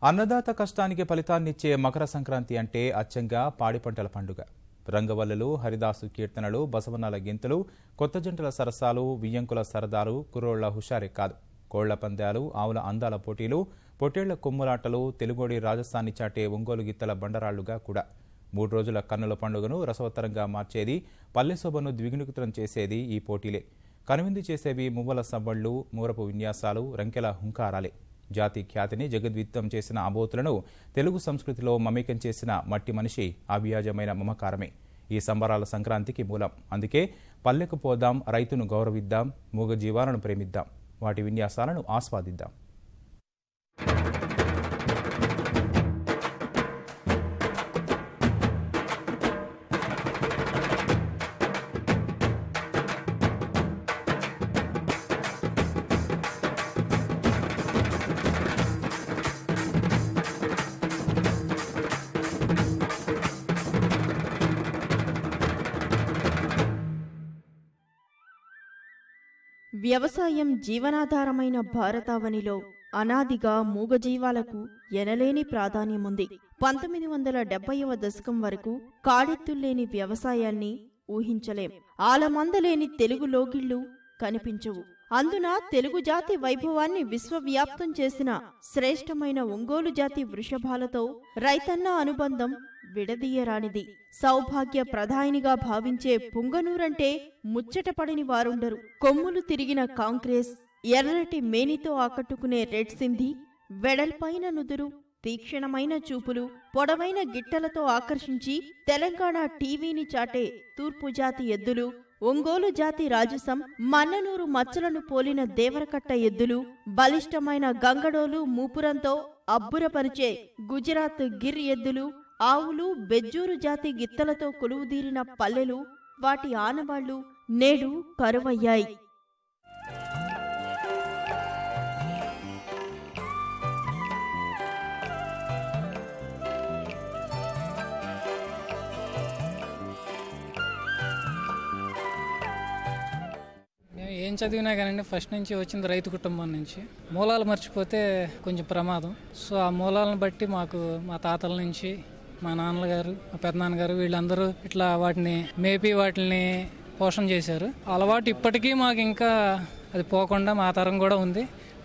అన్నదాత కష్టానికి ఫలితాన్నిచ్చే మకర సంక్రాంతి అంటే అచ్చంగా పాడి పంటల పండుగ. రంగవల్లులు, హరిదాసు కీర్తనలు, బసవనాల గింతలు, కొత్త జంటల సరసాలు, వియ్యంకుల సరదాలు, కుర్రోళ్ల హుషారే కాదు. కోళ్ల పందాలు, ఆవుల అందాల పోటీలు, పొట్టేళ్ల కొమ్ములాటలు, తెలుగోడి రాజస్థాన్ని చాటే ఒంగోలు గిత్తల బండరాళ్లుగా కూడా 3 రోజుల కన్నుల పండుగను రసవత్తరంగా మార్చేది, పల్లెశోభను ద్విగుణితం చేసేది ఈ పోటీలే. కనువిందు చేసేవి మువ్వల సవ్వళ్లు, మూరపు విన్యాసాలు, రంకెల హుంకారాలే. జాతి ఖ్యాతిని జగద్విదితం చేసిన ఆబోతులను తెలుగు సంస్కృతిలో మమేకం చేసిన మట్టి మనిషి అవ్యాజమైన మమకారమే ఈ సంబరాల సంక్రాంతికి మూలం. అందుకే పల్లెకు పోదాం, రైతును గౌరవిద్దాం, మూగ జీవాలను ప్రేమిద్దాం, వాటి విన్యాసాలను ఆస్వాదిద్దాం. వ్యవసాయం జీవనాధారమైన భారతావనిలో అనాదిగా మూగజీవాలకు ఎనలేని ప్రాధాన్యముంది. 1970వ దశకం వరకు కాడెత్తుల్లేని వ్యవసాయాన్ని ఊహించలేం. ఆలమందలేని తెలుగు లోగిళ్లు కనిపించవు. అందున తెలుగు జాతి వైభవాన్ని విశ్వవ్యాప్తం చేసిన శ్రేష్టమైన ఒంగోలు జాతి వృషభాలతో రైతన్న అనుబంధం విడదీయరానిది. సౌభాగ్య ప్రధాయినిగా భావించే పుంగనూరంటే ముచ్చటపడిని వారుండరు. కొమ్ములు తిరిగిన కాంక్రేస్, ఎర్రటి మేనితో ఆకట్టుకునే రెడ్ సింధి, వెడల్పైన నుదురు, తీక్షణమైన చూపులు, పొడవైన గిట్టలతో ఆకర్షించి తెలంగాణ టీవీని చాటే తూర్పు జాతి ఎద్దులు, ఒంగోలు జాతి రాజసం, మన్ననూరు మచ్చలను పోలిన దేవరకట్ట ఎద్దులు, బలిష్టమైన గంగడోలు మూపురంతో అబ్బురపరిచే గుజరాత్ గిర్ ఎద్దులు, ఆవులు, బెజ్జూరు జాతి గిత్తలతో కొలువుదీరిన పల్లెలు, వాటి ఆనవాళ్లు నేడు కరువయ్యాయి. ఏం చదివినా కానీ ఫస్ట్ నుంచి వచ్చింది రైతు కుటుంబం నుంచి. మూలాలు మర్చిపోతే కొంచెం ప్రమాదం. సో ఆ మూలాలను బట్టి మాకు మా తాతల నుంచి, మా నాన్నగారు, మా పెద్దనాన్నగారు వీళ్ళందరూ ఇట్లా వాటిని మేపి వాటిని పోషణ చేశారు. అలవాటు ఇప్పటికీ మాకు ఇంకా అది పోకుండా మా తరం కూడా ఉంది.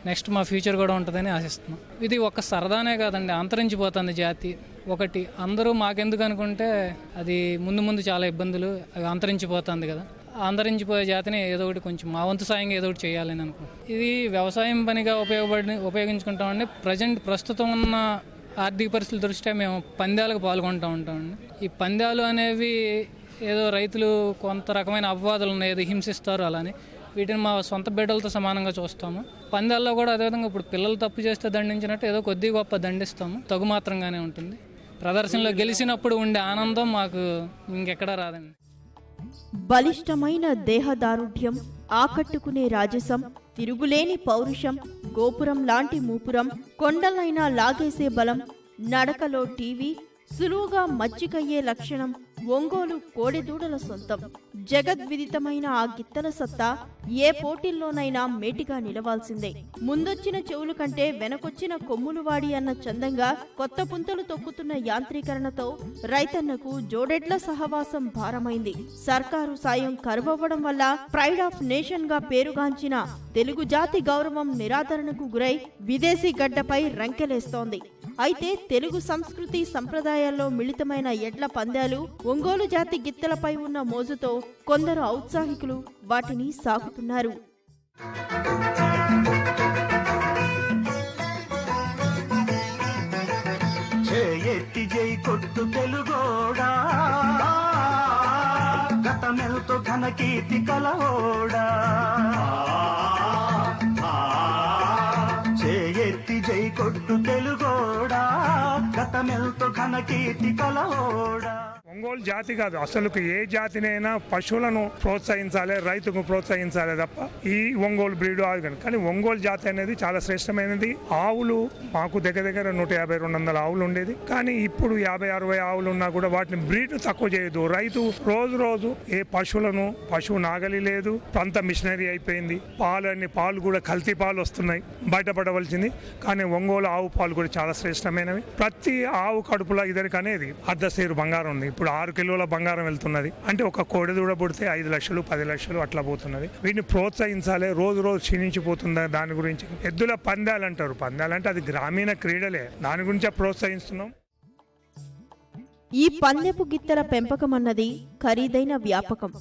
నెక్స్ట్ మా ఫ్యూచర్ కూడా ఉంటుందని ఆశిస్తున్నాం. ఇది ఒక సరదానే కాదండి, అంతరించిపోతుంది జాతి. ఒకటి అందరూ మాకెందుకు అనుకుంటే అది ముందు ముందు చాలా ఇబ్బందులు, అవి అంతరించిపోతుంది కదా. అంతరించిపోయే జాతిని ఏదో ఒకటి కొంచెం మా వంతు సాయంగా ఏదో ఒకటి చేయాలని అనుకుంటున్నాం. ఇది వ్యవసాయం పనిగా ఉపయోగించుకుంటామండి. ప్రస్తుతం ఉన్న ఆర్థిక పరిస్థితుల దృష్ట్యా మేము పందాలకు పాల్గొంటూ ఉంటామండి. ఈ పందాలు అనేవి ఏదో రైతులు కొంత రకమైన అపవాదులు ఉన్నాయి, ఏదో హింసిస్తారు, అలానే వీటిని మా సొంత బిడ్డలతో సమానంగా చూస్తాము. పందాల్లో కూడా అదేవిధంగా ఇప్పుడు పిల్లలు తప్పు చేస్తే దండించినట్టు ఏదో కొద్ది గొప్ప దండిస్తాము, తగుమాత్రంగానే ఉంటుంది. ప్రదర్శనలో గెలిచినప్పుడు ఉండే ఆనందం మాకు ఇంకెక్కడా రాదండి. బలిష్టమైన దేహదారుఢ్యం, ఆకట్టుకునే రాజసం, తిరుగులేని పౌరుషం, గోపురం లాంటి మూపురం, కొండలైనా లాగేసే బలం, నడకలో టీవీ, సులువుగా మచ్చికయ్యే లక్షణం ఒంగోలు కోడెదూడల సొంతం. జగద్విదితమైన ఆ గిత్తల సత్తా ఏ పోటీల్లోనైనా మేటిగా నిలవాల్సిందే. ముందొచ్చిన చెవులు కంటే వెనకొచ్చిన కొమ్ములు వాడి అన్న చందంగా కొత్త పుంతలు తొక్కుతున్న యాంత్రీకరణతో రైతన్నకు జోడెడ్ల సహవాసం భారమైంది. సర్కారు సాయం కరువవ్వడం వల్ల ప్రైడ్ ఆఫ్ నేషన్ గా పేరుగాంచిన తెలుగు జాతి గౌరవం నిరాదరణకు గురై విదేశీ గడ్డపై రంకెలేస్తోంది. అయితే తెలుగు సంస్కృతి సంప్రదాయాల్లో మిళితమైన ఎడ్ల పందాలు, ఒంగోలు జాతి గిత్తలపై ఉన్న మోజుతో కొందరు ఔత్సాహికులు వాటిని సాగుతున్నారు. గతమెల్తో ఘన కీర్తి కలవోడా, చేయెత్తి జై కొట్టు తెలుగోడా, గతమెల్తో ఘన కీర్తి కలవోడా. ఒంగోలు జాతి కాదు, అసలు ఏ జాతినైనా పశువులను ప్రోత్సహించాలి, రైతుకు ప్రోత్సహించాలి తప్ప ఈ ఒంగోలు బ్రీడ్ ఆగను. కానీ ఒంగోలు జాతి అనేది చాలా శ్రేష్టమైనది. ఆవులు మాకు దగ్గర 150-200 ఆవులు ఉండేది. కానీ ఇప్పుడు 50-60 ఆవులు ఉన్నా కూడా వాటిని బ్రీడ్ తక్కువ చేయదు. రైతు రోజు ఏ పశువు నాగలి లేదు, అంత మిషనరీ అయిపోయింది. పాలు కూడా కల్తీ పాలు వస్తున్నాయి, బయటపడవలసింది. కానీ ఒంగోలు ఆవు ఆవు పాలు కూడా చాలా శ్రేష్టమైనవి. ప్రతి ఆవు కడుపులో ఇద్దరికి అనేది అర్ధసేరు బంగారం ఉంది. ఇప్పుడు 6 కిలోల బంగారం వెళ్తున్నది అంటే ఒక కోడెదూడ పుడితే 5 లక్షలు 10 లక్షలు అట్లా పోతున్నది. వీటిని ప్రోత్సహించాలి. రోజు రోజు క్షీణించిపోతుంది. దాని గురించి ఎద్దుల పందాలు అంటారు. పందాలంటే అది గ్రామీణ క్రీడలే. దాని గురించే ప్రోత్సహిస్తున్నాం. ఈ పందెపు గిత్తల పెంపకం అన్నది ఖరీదైన వ్యాపకం,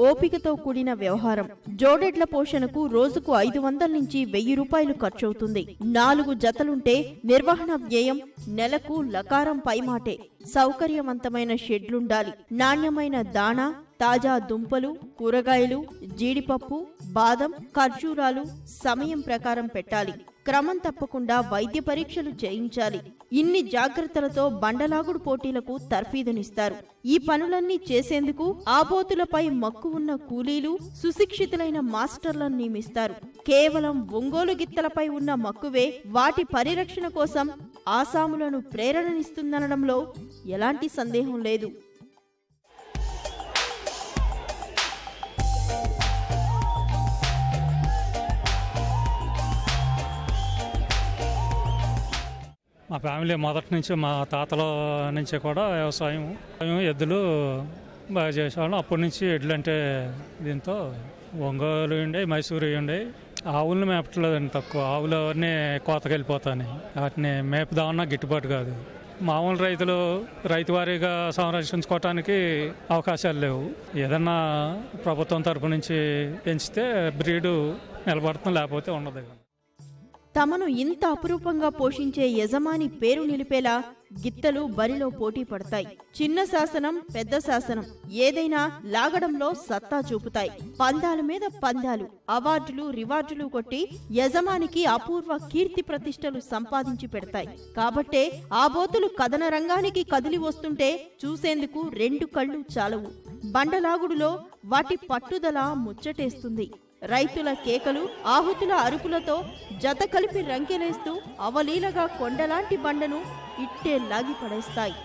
ఓపికతో కూడిన వ్యవహారం. జోడెడ్ల పోషణకు రోజుకు 500 నుంచి 1000 రూపాయలు ఖర్చవుతుంది. 4 జతలుంటే నిర్వహణ వ్యయం నెలకు లకారం పైమాటే. సౌకర్యవంతమైన షెడ్లుండాలి. నాణ్యమైన దాణా, తాజా దుంపలు, కూరగాయలు, జీడిపప్పు, బాదం, ఖర్జూరాలు సమయం ప్రకారం పెట్టాలి. క్రమం తప్పకుండా వైద్య పరీక్షలు చేయించాలి. ఇన్ని జాగ్రత్తలతో బండలాగుడు పోటీలకు తర్ఫీదునిస్తారు. ఈ పనులన్నీ చేసేందుకు ఆబోతులపై మక్కు ఉన్న కూలీలు, సుశిక్షితులైన మాస్టర్లను నియమిస్తారు. కేవలం ఒంగోలు గిత్తలపై ఉన్న మక్కువే వాటి పరిరక్షణ కోసం ఆసాములను ప్రేరణనిస్తుందనడంలో ఎలాంటి సందేహం లేదు. మా ఫ్యామిలీ మొదటి నుంచి మా తాతల నుంచి కూడా వ్యవసాయం ఎద్దులు బాగా చేసేవాళ్ళం. అప్పటి నుంచి ఎడ్లు అంటే దీంతో ఒంగోలు ఉండే, మైసూరు ఉండే. ఆవులను మేపట్లేదండి, తక్కువ. ఆవులు అవన్నీ కోతకెళ్ళిపోతాయి. వాటిని మేపుదామన్నా గిట్టుబాటు కాదు. మామూలు రైతులు రైతువారీగా సంరక్షించుకోవటానికి అవకాశాలు లేవు. ఏదన్నా ప్రభుత్వం తరపు నుంచి పెంచితే బ్రీడు నిలబడుతుంది, లేకపోతే ఉండదు. తమను ఇంత అపురూపంగా పోషించే యజమాని పేరు నిలిపేలా గిత్తలు బరిలో పోటీ పడతాయి. చిన్న శాసనం, పెద్ద శాసనం ఏదైనా లాగడంలో సత్తా చూపుతాయి. పందాల మీద పందాలు, అవార్డులు, రివార్డులు కొట్టి యజమానికి అపూర్వ కీర్తి ప్రతిష్టలు సంపాదించి పెడతాయి. కాబట్టే ఆ బోతులు కథన రంగానికి కదిలి వస్తుంటే చూసేందుకు 2 కళ్ళు చాలవు. బండలాగుడులో వాటి పట్టుదల ముచ్చటేస్తుంది. రైతుల కేకలు, ఆహుతుల అరుపులతో జత కలిపి రంకెలేస్తూ అవలీలగా కొండలాంటి బండను ఇట్టే లాగి పడేస్తాయి.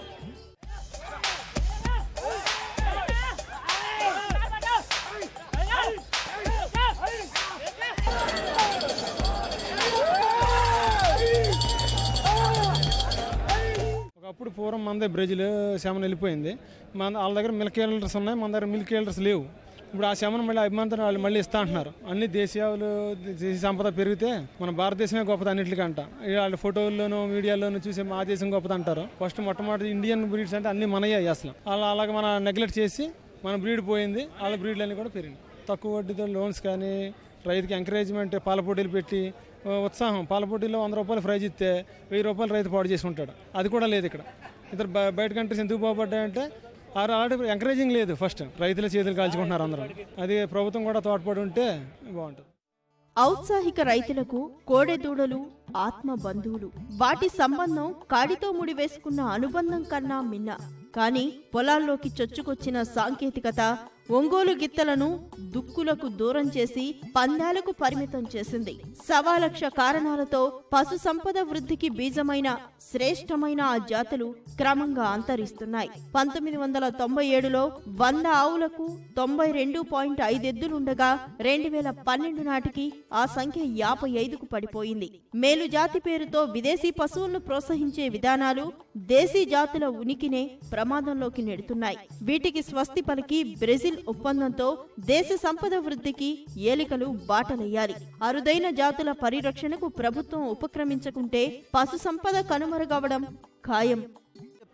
ఒకప్పుడు పూర్వం మన దగ్గర బ్రెజిల్ శమన వెళ్ళిపోయింది. వాళ్ళ దగ్గర మిల్క్ ఏల్డర్స్ ఉన్నాయి, మన దగ్గర మిల్క్ ఏల్డర్స్ లేవు. ఇప్పుడు ఆ శమనం మళ్ళీ అభిమానంతో వాళ్ళు మళ్ళీ ఇస్తా అంటున్నారు. అన్ని దేశీయాలు, దేశీయ సంపద పెరిగితే మన భారతదేశమే గొప్పది అన్నింటికంట. వాళ్ళ ఫోటోల్లోనూ మీడియాలోనూ చూసి మా దేశం గొప్పది అంటారు. ఫస్ట్ మొట్టమొదటి ఇండియన్ బ్రీడ్స్ అంటే అన్ని మనయ్యాయి. అసలు అలాగే మన నెగ్లెక్ట్ చేసి మన బ్రీడ్ పోయింది. వాళ్ళ బ్రీడ్లన్నీ కూడా పెరిగినాయి. తక్కువ వడ్డీతో లోన్స్ కానీ, రైతుకి ఎంకరేజ్మెంట్, పాల పోటీలు పెట్టి ఉత్సాహం. పాల పోటీల్లో 100 రూపాయలు ప్రైజ్ ఇస్తే 1000 రూపాయలు రైతు పాడు చేసుకుంటాడు. అది కూడా లేదు ఇక్కడ. ఇద్దరు బయట కంట్రీస్ ఎందుకు బాగుపడ్డాయంటే ఆల్రెడీ ఎంకరేజింగ్ లేదు. ఫస్ట్ రైతుల చేతులు కాల్చుకుంటున్నారు అందరూ. అది ప్రభుత్వం కూడా తోడ్పడి ఉంటే బాగుంటుంది. ఔత్సాహిక రైతులకు కోడెదూడలు ఆత్మ బంధువులు. వాటి సంబంధం కాడితో ముడివేసుకున్న అనుబంధం కన్నా మిన్న. కానీ పొలాల్లోకి చొచ్చుకొచ్చిన సాంకేతికత ఒంగోలు గిత్తలను దుక్కులకు దూరం చేసి పందాలకు పరిమితం చేసింది. 1,00,000 కారణాలతో పశు సంపద వృద్ధికి బీజమైన శ్రేష్టమైన ఆ జాతులు క్రమంగా అంతరిస్తున్నాయి. 1997లో 100 ఆవులకు 92.5 ఎద్దులుండగా 2012 నాటికి ఆ సంఖ్య 55కు పడిపోయింది. మేలు జాతి పేరుతో విదేశీ పశువులను ప్రోత్సహించే విధానాలు దేశీ జాతుల ఉనికినే ప్రమాదంలోకి నెడుతున్నాయి. వీటికి స్వస్తి పలికి బ్రెజిల్ ఒప్పందంతో దేశ సంపద వృద్ధికి ఏలికలు బాటలయ్యాలి. అరుదైన జాతుల పరిరక్షణకు ప్రభుత్వం ఉపక్రమించకుంటే పశు సంపద కనుమరుగవడం ఖాయం.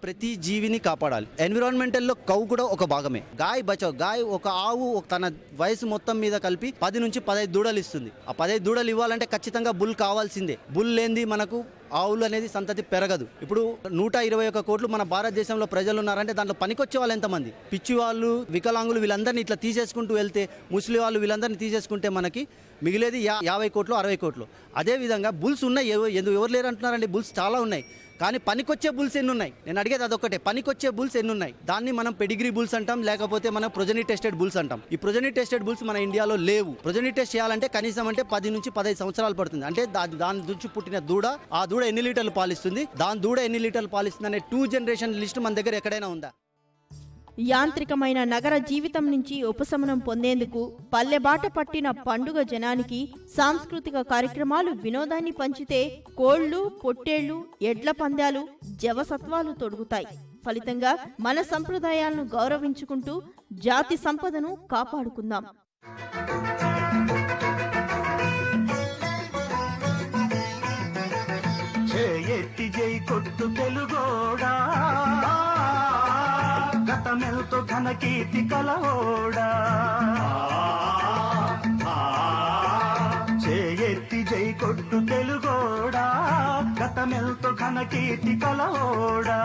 ప్రతి జీవిని కాపాడాలి. ఎన్విరాన్మెంటల్లో కౌ కూడా ఒక భాగమే. గాయ్ బచావ్. గాయ్ ఒక ఆవు తన వయసు మొత్తం మీద కలిపి 10 నుంచి 15 దూడలు ఇస్తుంది. ఆ 15 దూడలు ఇవ్వాలంటే ఖచ్చితంగా బుల్ కావాల్సిందే. బుల్ లేనిది మనకు ఆవులు అనేది సంతతి పెరగదు. ఇప్పుడు 121 కోట్లు మన భారతదేశంలో ప్రజలు ఉన్నారంటే దాంట్లో పనికొచ్చే వాళ్ళు ఎంతమంది? పిచ్చి వాళ్ళు, వికలాంగులు వీళ్ళందరినీ ఇట్లా తీసేసుకుంటూ వెళ్తే, ముసలి వాళ్ళు వీళ్ళందరినీ తీసేసుకుంటే మనకి మిగిలేది 50 కోట్లు 60 కోట్లు. అదేవిధంగా బుల్స్ ఉన్నాయి. ఎవరు లేరు అంటున్నారండి? బుల్స్ చాలా ఉన్నాయి. కానీ పనికొచ్చే బుల్స్ ఎన్ని ఉన్నాయి? నేను అడిగేది అదొక్కటే. పనికొచ్చే బుల్స్ ఎన్ని ఉన్నాయి? దాన్ని మనం పెడిగ్రీ బుల్స్ అంటాం, లేకపోతే మనం ప్రొజెనీ టెస్టెడ్ బుల్స్ అంటాం. ఈ ప్రొజెనీ టెస్టెడ్ బుల్స్ మన ఇండియాలో లేవు. ప్రొజెనీ టెస్ట్ చేయాలంటే కనీసం అంటే 10 నుంచి 15 సంవత్సరాలు పడుతుంది. అంటే దాని నుంచి పుట్టిన దూడ, ఆ దూడ ఎన్ని లీటర్లు పాలిస్తుంది, దాని దూడ ఎన్ని లీటర్లు పాలిస్తుంది అనే 2 జనరేషన్ లిస్ట్ మన దగ్గర ఎక్కడైనా ఉందా? యాంత్రికమైన నగర జీవితం నుంచి ఉపశమనం పొందేందుకు పల్లెబాట పట్టిన పండుగ జనానికి సాంస్కృతిక కార్యక్రమాలు వినోదాన్ని పంచితే కోళ్లు, పొట్టేళ్లు, ఎడ్ల పందాలు, జవసత్వాలు తొడుగుతాయి. ఫలితంగా మన సంప్రదాయాలను గౌరవించుకుంటూ జాతి సంపదను కాపాడుకుందాం. ఎత్తి జై కొట్టు తెలుగోడా, గతమెల్తో ఘన కీర్తి కలవోడా. చేయెత్తి జై కొట్టు తెలుగోడా, గతమెల్తో ఘన కీర్తి కలవోడా.